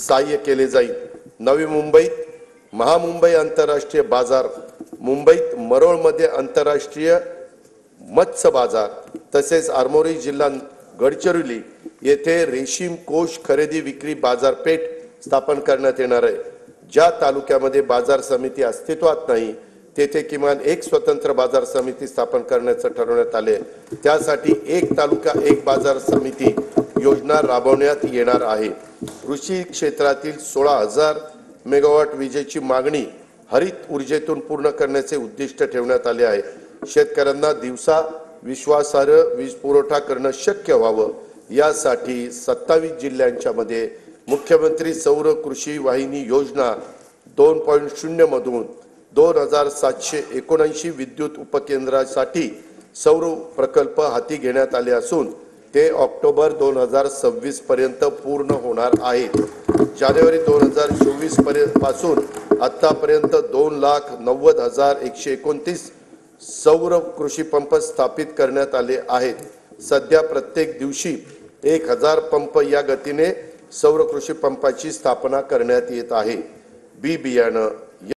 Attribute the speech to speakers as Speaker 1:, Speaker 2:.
Speaker 1: सहाय्य केले जाईल। नवी मुंबईत महामुंबई आंतरराष्ट्रीय बाजार, मुंबईत मरोळमध्ये आंतरराष्ट्रीय मत्स्य बाजार तसेच आरमोरी जिल्हा गडचिरोली येथे रेशीम कोष खरेदी विक्री बाजारपेठ स्थापन करण्यात येणार आहे। ज्या तालुक्यामध्ये बाजार समिती अस्तित्वात नाही तेथे किमान एक स्वतंत्र बाजार समिती स्थापन करण्याचे ठरवण्यात आले। त्यासाठी एक तालुका एक बाजार समिती योजना राबवण्यात येणार आहे। कृषी क्षेत्रातील 16,000 मेगावॉट विजेची मागणी हरित ऊर्जेतून पूर्ण करण्याचे उद्दिष्ट ठेवण्यात आले आहे। शेतकऱ्यांना दिवसा विश्वासार्ह वीज पुरवठा करणं शक्य व्हावं यासाठी 27 जिल्ह्यांच्या मध्ये मुख्यमंत्री सौर कृषी वाहिनी योजना 2.0 मधून 2779 विद्युत उपकेंद्रासाठी सौर प्रकल्प हाती घेण्यात आले असून ते ऑक्टोबर 2026 पर्यंत पूर्ण होणार आहेत। जानेवारी 2024 पासून आतापर्यंत 2,90,129 सौर कृषी पंप स्थापित करण्यात आले आहेत। सध्या प्रत्येक दिवशी 1000 पंप या गतीने सौर कृषी पंपाची स्थापना करण्यात येत आहे। बी बियाणं